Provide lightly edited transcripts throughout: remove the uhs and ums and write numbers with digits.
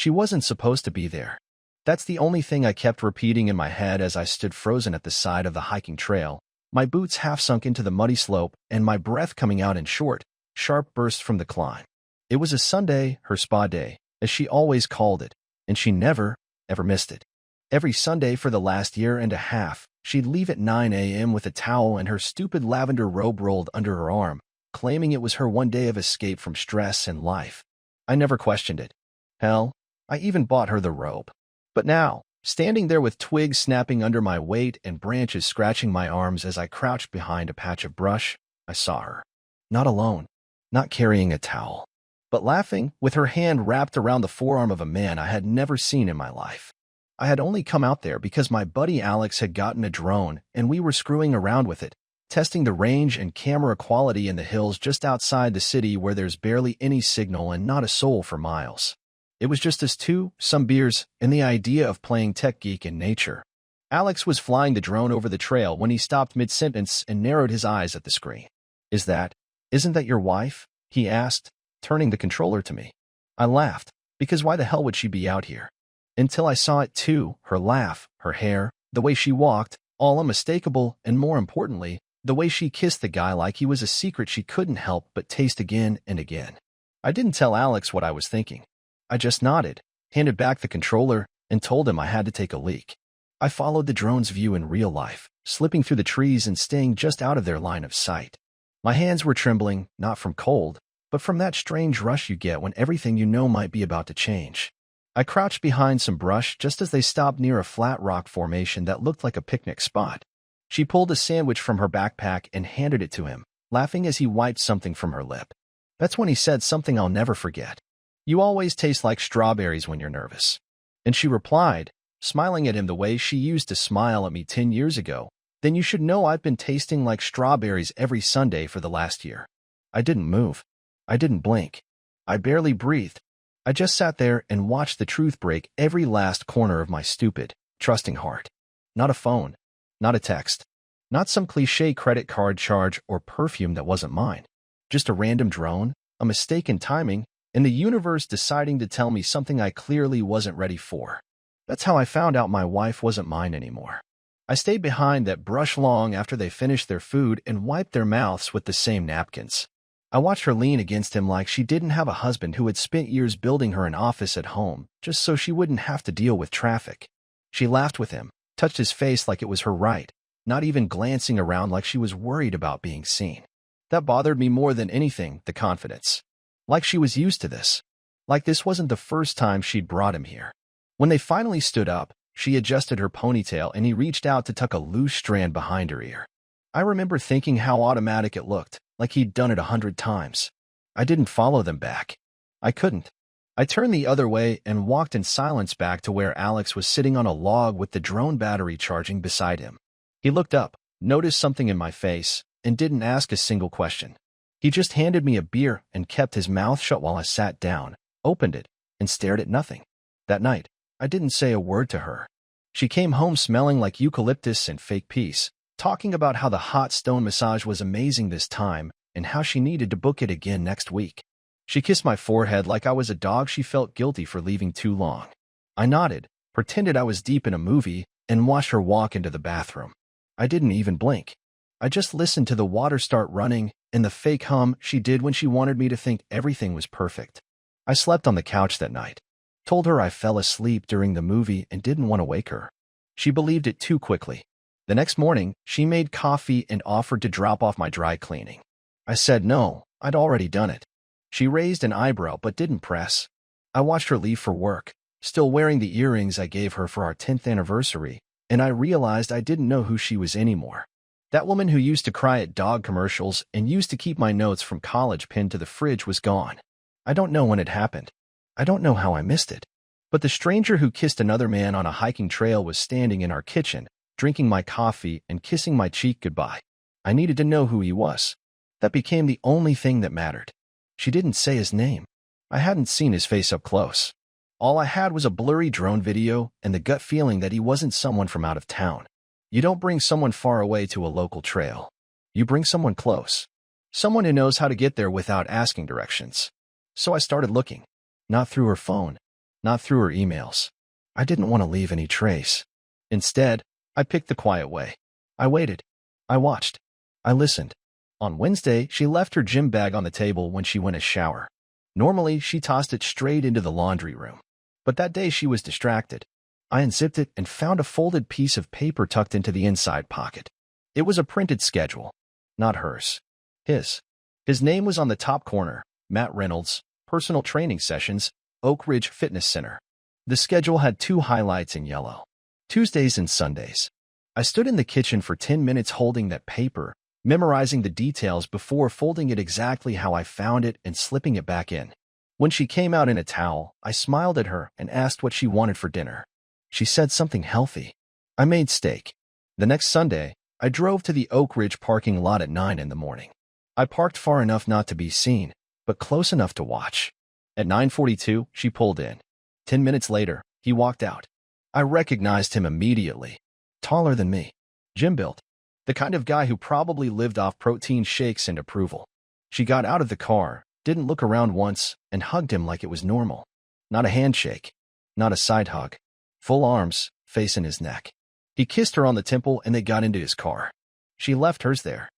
She wasn't supposed to be there. That's the only thing I kept repeating in my head as I stood frozen at the side of the hiking trail, my boots half sunk into the muddy slope and my breath coming out in short, sharp bursts from the climb. It was a Sunday, her spa day, as she always called it, and she never, ever missed it. Every Sunday for the last year and a half, she'd leave at 9 a.m. with a towel and her stupid lavender robe rolled under her arm, claiming it was her one day of escape from stress and life. I never questioned it. Hell, I even bought her the robe. But now, standing there with twigs snapping under my weight and branches scratching my arms as I crouched behind a patch of brush, I saw her. Not alone, not carrying a towel, but laughing, with her hand wrapped around the forearm of a man I had never seen in my life. I had only come out there because my buddy Alex had gotten a drone and we were screwing around with it, testing the range and camera quality in the hills just outside the city where there's barely any signal and not a soul for miles. It was just us two, some beers, and the idea of playing tech geek in nature. Alex was flying the drone over the trail when he stopped mid-sentence and narrowed his eyes at the screen. Isn't that your wife? He asked, turning the controller to me. I laughed, because why the hell would she be out here? Until I saw it too, her laugh, her hair, the way she walked, all unmistakable, and more importantly, the way she kissed the guy like he was a secret she couldn't help but taste again and again. I didn't tell Alex what I was thinking. I just nodded, handed back the controller, and told him I had to take a leak. I followed the drone's view in real life, slipping through the trees and staying just out of their line of sight. My hands were trembling, not from cold, but from that strange rush you get when everything you know might be about to change. I crouched behind some brush just as they stopped near a flat rock formation that looked like a picnic spot. She pulled a sandwich from her backpack and handed it to him, laughing as he wiped something from her lip. That's when he said something I'll never forget. "You always taste like strawberries when you're nervous." And she replied, smiling at him the way she used to smile at me 10 years ago, "Then you should know I've been tasting like strawberries every Sunday for the last year." I didn't move. I didn't blink. I barely breathed. I just sat there and watched the truth break every last corner of my stupid, trusting heart. Not a phone. Not a text. Not some cliché credit card charge or perfume that wasn't mine. Just a random drone, a mistake in timing, and the universe deciding to tell me something I clearly wasn't ready for. That's how I found out my wife wasn't mine anymore. I stayed behind that brush long after they finished their food and wiped their mouths with the same napkins. I watched her lean against him like she didn't have a husband who had spent years building her an office at home just so she wouldn't have to deal with traffic. She laughed with him, touched his face like it was her right, not even glancing around like she was worried about being seen. That bothered me more than anything, the confidence. Like she was used to this. Like this wasn't the first time she'd brought him here. When they finally stood up, she adjusted her ponytail and he reached out to tuck a loose strand behind her ear. I remember thinking how automatic it looked, like he'd done it 100 times. I didn't follow them back. I couldn't. I turned the other way and walked in silence back to where Alex was sitting on a log with the drone battery charging beside him. He looked up, noticed something in my face, and didn't ask a single question. He just handed me a beer and kept his mouth shut while I sat down, opened it, and stared at nothing. That night, I didn't say a word to her. She came home smelling like eucalyptus and fake peace, talking about how the hot stone massage was amazing this time and how she needed to book it again next week. She kissed my forehead like I was a dog she felt guilty for leaving too long. I nodded, pretended I was deep in a movie, and watched her walk into the bathroom. I didn't even blink. I just listened to the water start running and the fake hum she did when she wanted me to think everything was perfect. I slept on the couch that night. Told her I fell asleep during the movie and didn't want to wake her. She believed it too quickly. The next morning, she made coffee and offered to drop off my dry cleaning. I said no, I'd already done it. She raised an eyebrow but didn't press. I watched her leave for work, still wearing the earrings I gave her for our 10th anniversary, and I realized I didn't know who she was anymore. That woman who used to cry at dog commercials and used to keep my notes from college pinned to the fridge was gone. I don't know when it happened. I don't know how I missed it. But the stranger who kissed another man on a hiking trail was standing in our kitchen, drinking my coffee and kissing my cheek goodbye. I needed to know who he was. That became the only thing that mattered. She didn't say his name. I hadn't seen his face up close. All I had was a blurry drone video and the gut feeling that he wasn't someone from out of town. You don't bring someone far away to a local trail. You bring someone close. Someone who knows how to get there without asking directions. So I started looking. Not through her phone. not through her emails. I didn't want to leave any trace. Instead, I picked the quiet way. I waited. I watched. I listened. On Wednesday, she left her gym bag on the table when she went to shower. Normally, she tossed it straight into the laundry room. But that day she was distracted. I unzipped it and found a folded piece of paper tucked into the inside pocket. It was a printed schedule. Not hers. His. His name was on the top corner. Matt Reynolds, Personal Training Sessions, Oak Ridge Fitness Center. The schedule had 2 highlights in yellow. Tuesdays and Sundays. I stood in the kitchen for 10 minutes holding that paper, memorizing the details before folding it exactly how I found it and slipping it back in. When she came out in a towel, I smiled at her and asked what she wanted for dinner. She said something healthy. I made steak. The next Sunday, I drove to the Oak Ridge parking lot at 9 in the morning. I parked far enough not to be seen, but close enough to watch. At 9:42, she pulled in. 10 minutes later, he walked out. I recognized him immediately. Taller than me. Gym built. The kind of guy who probably lived off protein shakes and approval. She got out of the car, didn't look around once, and hugged him like it was normal. Not a handshake. Not a side hug. Full arms, face in his neck. He kissed her on the temple and they got into his car. She left hers there.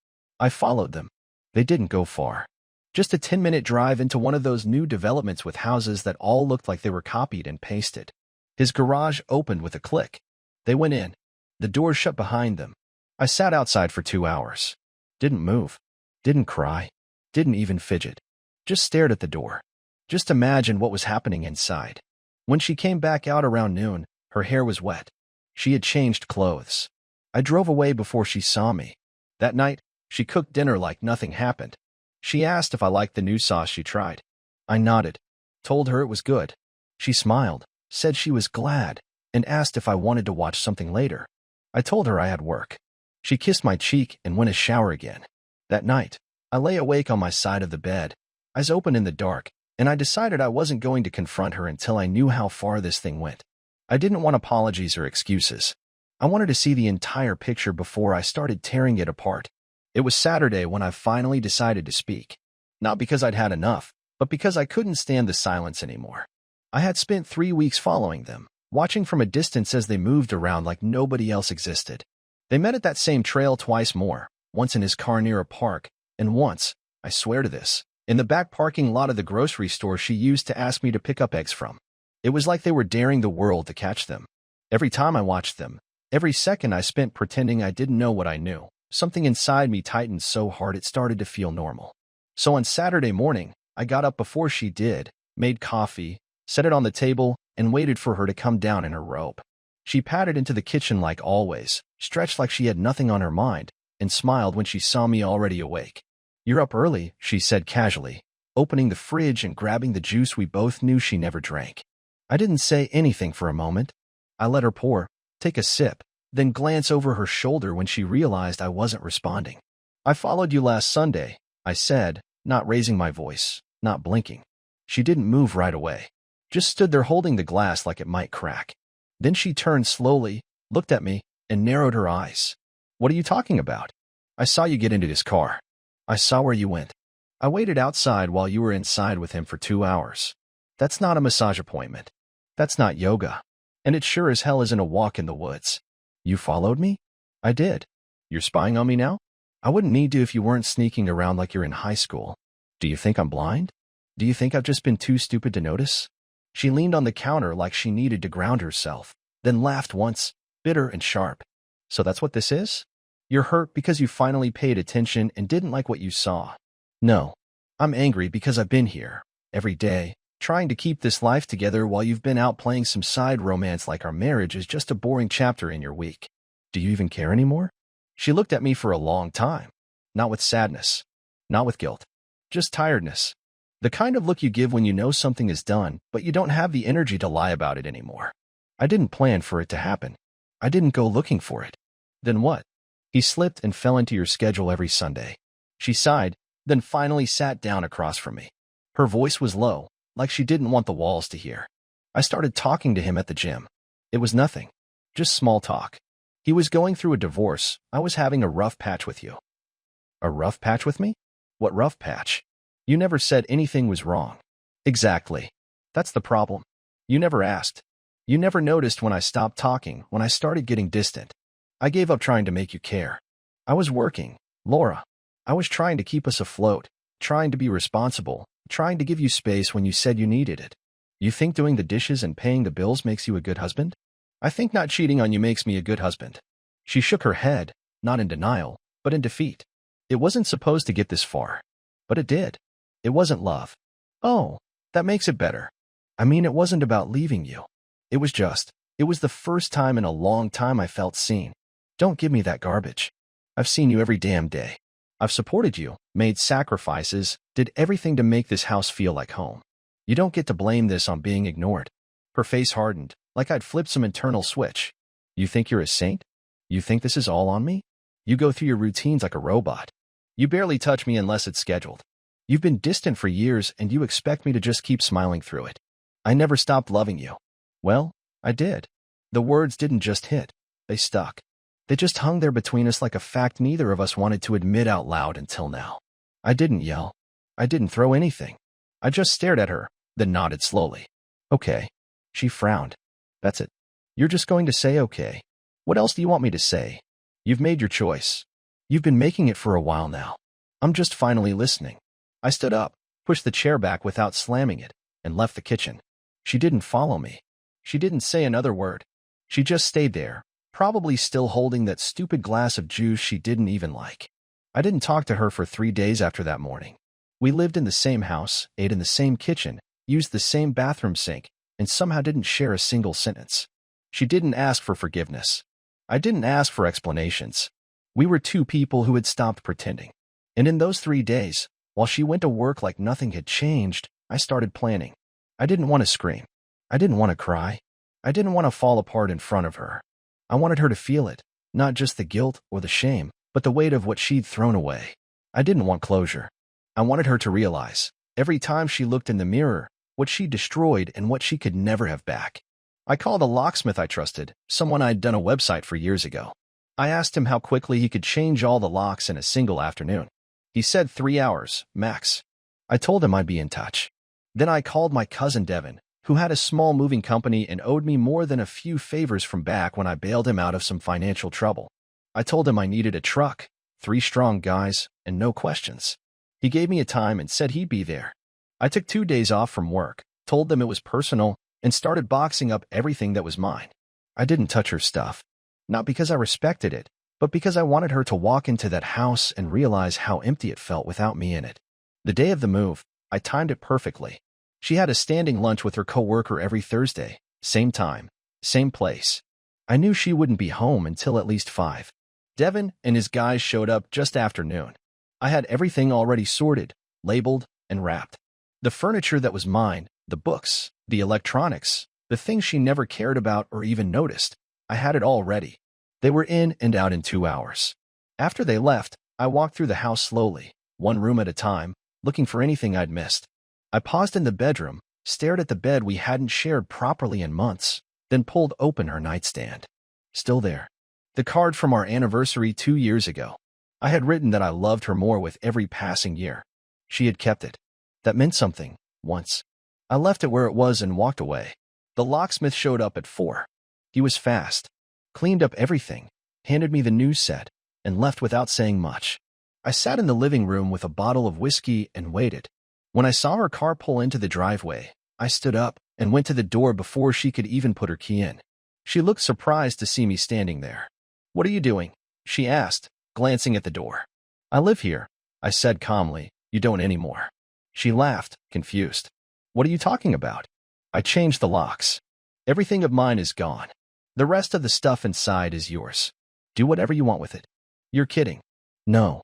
I followed them. They didn't go far. Just a 10-minute drive into one of those new developments with houses that all looked like they were copied and pasted. His garage opened with a click. They went in. The door shut behind them. I sat outside for 2 hours. Didn't move. Didn't cry. Didn't even fidget. Just stared at the door. Just imagined what was happening inside. When she came back out around noon, her hair was wet. She had changed clothes. I drove away before she saw me. That night, she cooked dinner like nothing happened. She asked if I liked the new sauce she tried. I nodded, told her it was good. She smiled, said she was glad, and asked if I wanted to watch something later. I told her I had work. She kissed my cheek and went to shower again. That night, I lay awake on my side of the bed, eyes open in the dark, and I decided I wasn't going to confront her until I knew how far this thing went. I didn't want apologies or excuses. I wanted to see the entire picture before I started tearing it apart. It was Saturday when I finally decided to speak. Not because I'd had enough, but because I couldn't stand the silence anymore. I had spent 3 weeks following them, watching from a distance as they moved around like nobody else existed. They met at that same trail twice more, once in his car near a park, and once, I swear to this, in the back parking lot of the grocery store she used to ask me to pick up eggs from. It was like they were daring the world to catch them. Every time I watched them, every second I spent pretending I didn't know what I knew, something inside me tightened so hard it started to feel normal. So on Saturday morning, I got up before she did, made coffee, set it on the table, and waited for her to come down in her robe. She padded into the kitchen like always, stretched like she had nothing on her mind, and smiled when she saw me already awake. "You're up early," she said casually, opening the fridge and grabbing the juice we both knew she never drank. I didn't say anything for a moment. I let her pour, take a sip, then glance over her shoulder when she realized I wasn't responding. "I followed you last Sunday," I said, not raising my voice, not blinking. She didn't move right away, just stood there holding the glass like it might crack. Then she turned slowly, looked at me, and narrowed her eyes. "What are you talking about?" "I saw you get into his car. I saw where you went. I waited outside while you were inside with him for 2 hours. That's not a massage appointment. That's not yoga. And it sure as hell isn't a walk in the woods. You followed me?" "I did. You're spying on me now?" "I wouldn't need to if you weren't sneaking around like you're in high school. Do you think I'm blind? Do you think I've just been too stupid to notice?" She leaned on the counter like she needed to ground herself, then laughed once, bitter and sharp. "So that's what this is? You're hurt because you finally paid attention and didn't like what you saw." "No. I'm angry because I've been here, every day, trying to keep this life together while you've been out playing some side romance like our marriage is just a boring chapter in your week. Do you even care anymore?" She looked at me for a long time. Not with sadness. Not with guilt. Just tiredness. The kind of look you give when you know something is done, but you don't have the energy to lie about it anymore. "I didn't plan for it to happen. I didn't go looking for it." "Then what?" "He slipped and fell into your schedule every Sunday." She sighed, then finally sat down across from me. Her voice was low, like she didn't want the walls to hear. "I started talking to him at the gym. It was nothing. Just small talk. He was going through a divorce. I was having a rough patch with you." "A rough patch with me? What rough patch? You never said anything was wrong." "Exactly. That's the problem. You never asked. You never noticed when I stopped talking, when I started getting distant. I gave up trying to make you care. I was working, Laura. I was trying to keep us afloat, trying to be responsible, trying to give you space when you said you needed it. You think doing the dishes and paying the bills makes you a good husband? I think not cheating on you makes me a good husband. She shook her head, not in denial, but in defeat. It wasn't supposed to get this far. But it did. It wasn't love. Oh, that makes it better. I mean, it wasn't about leaving you. It was the first time in a long time I felt seen. Don't give me that garbage. I've seen you every damn day. I've supported you, made sacrifices, did everything to make this house feel like home. You don't get to blame this on being ignored. Her face hardened, like I'd flipped some internal switch. You think you're a saint? You think this is all on me? You go through your routines like a robot. You barely touch me unless it's scheduled. You've been distant for years and you expect me to just keep smiling through it. I never stopped loving you. Well, I did. The words didn't just hit. They stuck. They just hung there between us like a fact neither of us wanted to admit out loud until now. I didn't yell. I didn't throw anything. I just stared at her, then nodded slowly. Okay. She frowned. That's it. You're just going to say okay. What else do you want me to say? You've made your choice. You've been making it for a while now. I'm just finally listening. I stood up, pushed the chair back without slamming it, and left the kitchen. She didn't follow me. She didn't say another word. She just stayed there, probably still holding that stupid glass of juice she didn't even like. I didn't talk to her for 3 days after that morning. We lived in the same house, ate in the same kitchen, used the same bathroom sink, and somehow didn't share a single sentence. She didn't ask for forgiveness. I didn't ask for explanations. We were two people who had stopped pretending. And in those 3 days, while she went to work like nothing had changed, I started planning. I didn't want to scream. I didn't want to cry. I didn't want to fall apart in front of her. I wanted her to feel it, not just the guilt or the shame, but the weight of what she'd thrown away. I didn't want closure. I wanted her to realize, every time she looked in the mirror, what she destroyed and what she could never have back. I called a locksmith I trusted, someone I'd done a website for years ago. I asked him how quickly he could change all the locks in a single afternoon. He said 3 hours, max. I told him I'd be in touch. Then I called my cousin Devin, who had a small moving company and owed me more than a few favors from back when I bailed him out of some financial trouble. I told him I needed a truck, 3 strong guys, and no questions. He gave me a time and said he'd be there. I took 2 days off from work, told them it was personal, and started boxing up everything that was mine. I didn't touch her stuff. Not because I respected it, but because I wanted her to walk into that house and realize how empty it felt without me in it. The day of the move, I timed it perfectly. She had a standing lunch with her coworker every Thursday, same time, same place. I knew she wouldn't be home until at least 5. Devin and his guys showed up just after noon. I had everything already sorted, labeled, and wrapped. The furniture that was mine, the books, the electronics, the things she never cared about or even noticed, I had it all ready. They were in and out in 2 hours. After they left, I walked through the house slowly, one room at a time, looking for anything I'd missed. I paused in the bedroom, stared at the bed we hadn't shared properly in months, then pulled open her nightstand. Still there. The card from our anniversary 2 years ago. I had written that I loved her more with every passing year. She had kept it. That meant something, once. I left it where it was and walked away. The locksmith showed up at 4. He was fast, cleaned up everything, handed me the news set, and left without saying much. I sat in the living room with a bottle of whiskey and waited. When I saw her car pull into the driveway, I stood up and went to the door before she could even put her key in. She looked surprised to see me standing there. "What are you doing?" she asked, glancing at the door. "I live here," I said calmly. "You don't anymore." She laughed, confused. "What are you talking about?" "I changed the locks. Everything of mine is gone. The rest of the stuff inside is yours. Do whatever you want with it." "You're kidding." "No.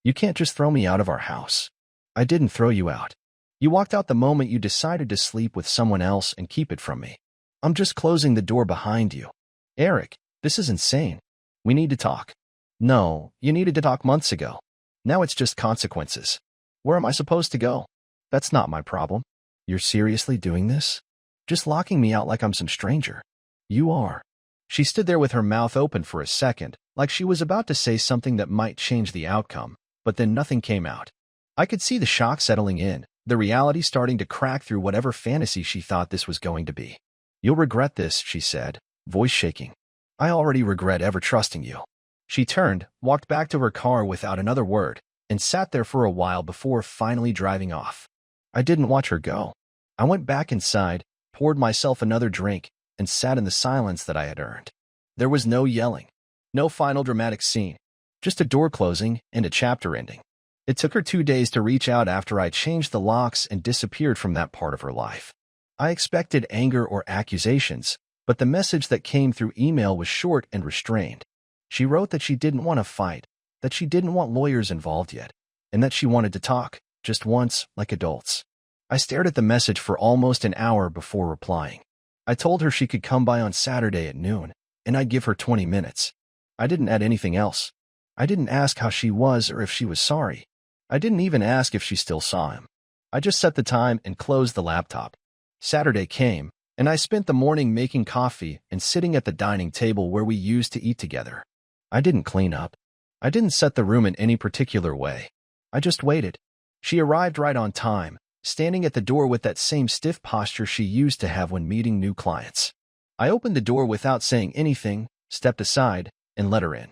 You can't just throw me out of our house." "I didn't throw you out. You walked out the moment you decided to sleep with someone else and keep it from me. I'm just closing the door behind you." "Eric, this is insane. We need to talk." "No, you needed to talk months ago. Now it's just consequences. Where am I supposed to go?" "That's not my problem." "You're seriously doing this? Just locking me out like I'm some stranger?" "You are." She stood there with her mouth open for a second, like she was about to say something that might change the outcome, but then nothing came out. I could see the shock settling in, the reality starting to crack through whatever fantasy she thought this was going to be. "You'll regret this," she said, voice shaking. "I already regret ever trusting you." She turned, walked back to her car without another word, and sat there for a while before finally driving off. I didn't watch her go. I went back inside, poured myself another drink, and sat in the silence that I had earned. There was no yelling, no final dramatic scene, just a door closing and a chapter ending. It took her 2 days to reach out after I changed the locks and disappeared from that part of her life. I expected anger or accusations, but the message that came through email was short and restrained. She wrote that she didn't want to fight, that she didn't want lawyers involved yet, and that she wanted to talk, just once, like adults. I stared at the message for almost an hour before replying. I told her she could come by on Saturday at noon, and I'd give her 20 minutes. I didn't add anything else. I didn't ask how she was or if she was sorry. I didn't even ask if she still saw him. I just set the time and closed the laptop. Saturday came, and I spent the morning making coffee and sitting at the dining table where we used to eat together. I didn't clean up. I didn't set the room in any particular way. I just waited. She arrived right on time, standing at the door with that same stiff posture she used to have when meeting new clients. I opened the door without saying anything, stepped aside, and let her in.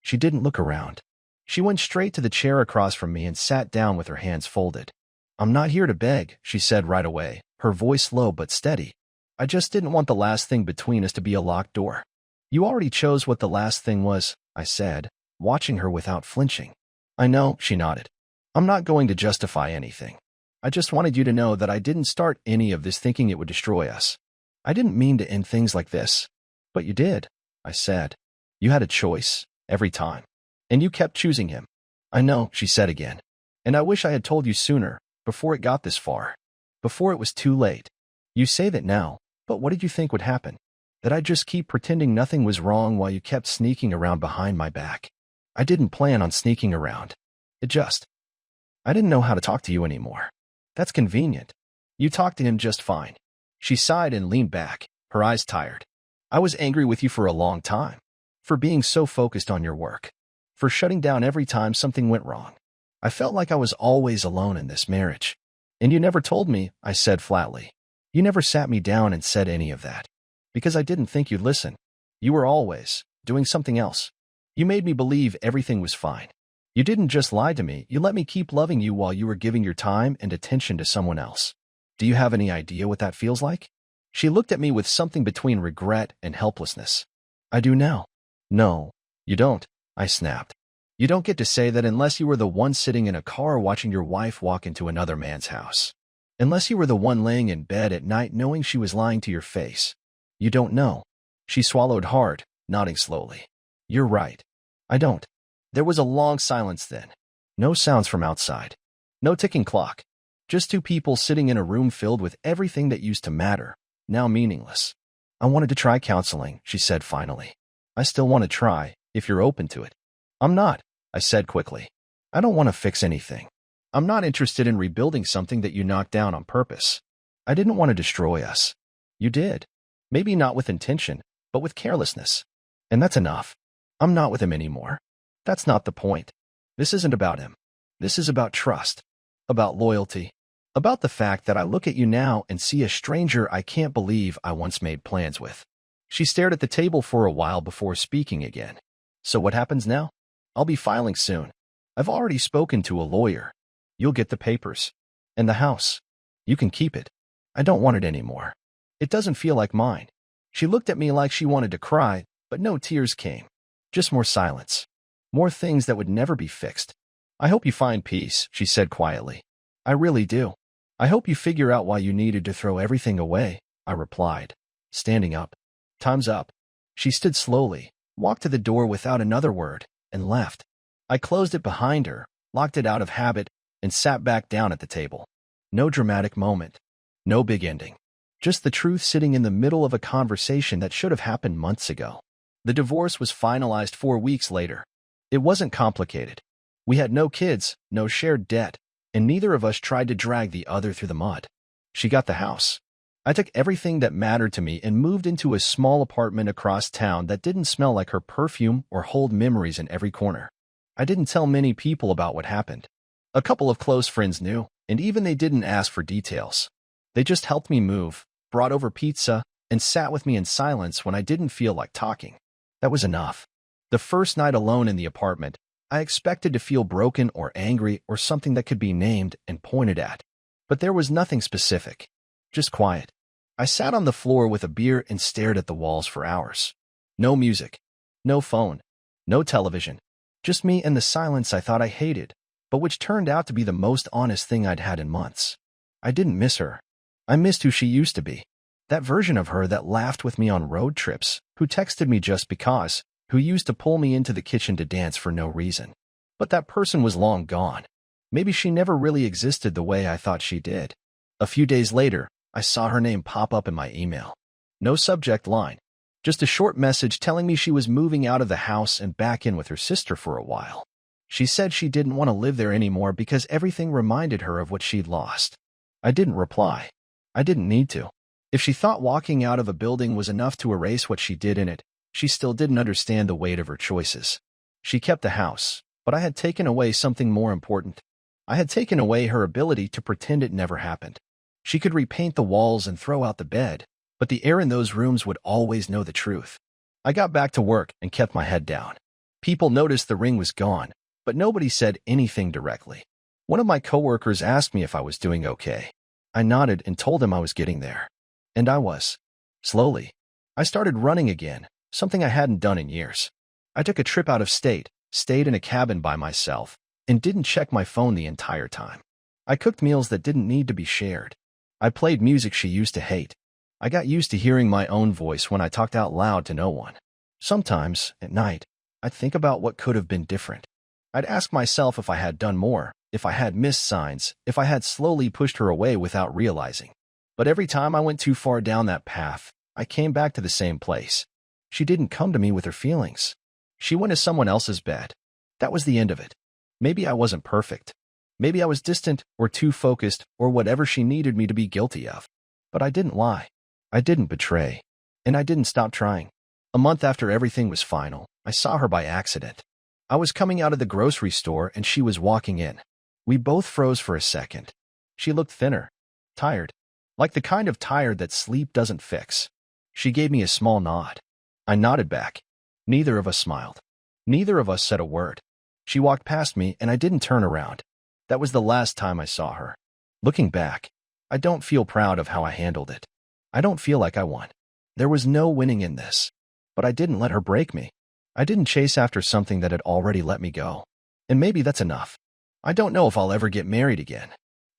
She didn't look around. She went straight to the chair across from me and sat down with her hands folded. "I'm not here to beg," she said right away, her voice low but steady. "I just didn't want the last thing between us to be a locked door." "You already chose what the last thing was," I said, watching her without flinching. "I know," she nodded. "I'm not going to justify anything. I just wanted you to know that I didn't start any of this thinking it would destroy us. I didn't mean to end things like this." "But you did," I said. "You had a choice, every time. And you kept choosing him." "I know," she said again. "And I wish I had told you sooner, before it got this far. Before it was too late. You say that now, but what did you think would happen? That I'd just keep pretending nothing was wrong while you kept sneaking around behind my back? I didn't plan on sneaking around. I didn't know how to talk to you anymore. That's convenient. You talked to him just fine." She sighed and leaned back, her eyes tired. "I was angry with you for a long time. For being so focused on your work. For shutting down every time something went wrong. I felt like I was always alone in this marriage. And you never told me," I said flatly. "You never sat me down and said any of that. Because I didn't think you'd listen. You were always doing something else. You made me believe everything was fine. You didn't just lie to me, you let me keep loving you while you were giving your time and attention to someone else. Do you have any idea what that feels like?" She looked at me with something between regret and helplessness. "I do now." "No, you don't," I snapped. "You don't get to say that unless you were the one sitting in a car watching your wife walk into another man's house. Unless you were the one laying in bed at night knowing she was lying to your face. You don't know." She swallowed hard, nodding slowly. "You're right. I don't." There was a long silence then. No sounds from outside. No ticking clock. Just two people sitting in a room filled with everything that used to matter, now meaningless. "I wanted to try counseling," she said finally. "I still want to try, if you're open to it." "I'm not," I said quickly. "I don't want to fix anything. I'm not interested in rebuilding something that you knocked down on purpose. I didn't want to destroy us. You did. Maybe not with intention, but with carelessness. And that's enough. I'm not with him anymore. That's not the point. This isn't about him. This is about trust, about loyalty, about the fact that I look at you now and see a stranger I can't believe I once made plans with." She stared at the table for a while before speaking again. "So what happens now? I'll be filing soon. I've already spoken to a lawyer. You'll get the papers. And the house. You can keep it. I don't want it anymore. It doesn't feel like mine." She looked at me like she wanted to cry, but no tears came. Just more silence. More things that would never be fixed. "I hope you find peace," she said quietly. "I really do. I hope you figure out why you needed to throw everything away," I replied, standing up. "Time's up." She stood slowly, walked to the door without another word, and left. I closed it behind her, locked it out of habit, and sat back down at the table. No dramatic moment. No big ending. Just the truth sitting in the middle of a conversation that should have happened months ago. The divorce was finalized 4 weeks later. It wasn't complicated. We had no kids, no shared debt, and neither of us tried to drag the other through the mud. She got the house. I took everything that mattered to me and moved into a small apartment across town that didn't smell like her perfume or hold memories in every corner. I didn't tell many people about what happened. A couple of close friends knew, And even they didn't ask for details. They just helped me move, brought over pizza, and sat with me in silence when I didn't feel like talking. That was enough. The first night alone in the apartment, I expected to feel broken or angry or something that could be named and pointed at. But there was nothing specific. Just quiet. I sat on the floor with a beer and stared at the walls for hours. No music. No phone. No television. Just me and the silence I thought I hated, but which turned out to be the most honest thing I'd had in months. I didn't miss her. I missed who she used to be. That version of her that laughed with me on road trips, who texted me just because, who used to pull me into the kitchen to dance for no reason. But that person was long gone. Maybe she never really existed the way I thought she did. A few days later, I saw her name pop up in my email. No subject line. Just a short message telling me she was moving out of the house and back in with her sister for a while. She said she didn't want to live there anymore because everything reminded her of what she'd lost. I didn't reply. I didn't need to. If she thought walking out of a building was enough to erase what she did in it, she still didn't understand the weight of her choices. She kept the house, but I had taken away something more important. I had taken away her ability to pretend it never happened. She could repaint the walls and throw out the bed, but the air in those rooms would always know the truth. I got back to work and kept my head down. People noticed the ring was gone, but nobody said anything directly. One of my coworkers asked me if I was doing okay. I nodded and told him I was getting there. And I was. Slowly. I started running again, something I hadn't done in years. I took a trip out of state, stayed in a cabin by myself, and didn't check my phone the entire time. I cooked meals that didn't need to be shared. I played music she used to hate. I got used to hearing my own voice when I talked out loud to no one. Sometimes, at night, I'd think about what could have been different. I'd ask myself if I had done more, if I had missed signs, if I had slowly pushed her away without realizing. But every time I went too far down that path, I came back to the same place. She didn't come to me with her feelings. She went to someone else's bed. That was the end of it. Maybe I wasn't perfect. Maybe I was distant or too focused or whatever she needed me to be guilty of. But I didn't lie. I didn't betray. And I didn't stop trying. A month after everything was final, I saw her by accident. I was coming out of the grocery store and she was walking in. We both froze for a second. She looked thinner, tired, like the kind of tired that sleep doesn't fix. She gave me a small nod. I nodded back. Neither of us smiled. Neither of us said a word. She walked past me and I didn't turn around. That was the last time I saw her. Looking back, I don't feel proud of how I handled it. I don't feel like I won. There was no winning in this. But I didn't let her break me. I didn't chase after something that had already let me go. And maybe that's enough. I don't know if I'll ever get married again.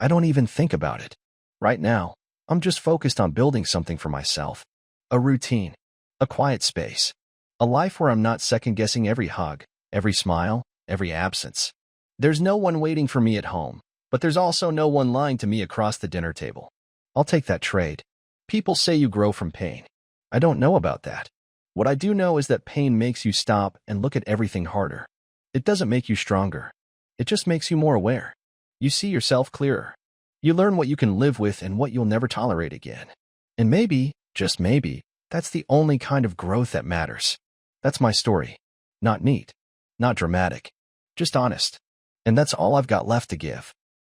I don't even think about it. Right now, I'm just focused on building something for myself. A routine. A quiet space. A life where I'm not second-guessing every hug, every smile, every absence. There's no one waiting for me at home, but there's also no one lying to me across the dinner table. I'll take that trade. People say you grow from pain. I don't know about that. What I do know is that pain makes you stop and look at everything harder. It doesn't make you stronger. It just makes you more aware. You see yourself clearer. You learn what you can live with and what you'll never tolerate again. And maybe, just maybe, that's the only kind of growth that matters. That's my story. Not neat. Not dramatic. Just honest. And that's all I've got left to give.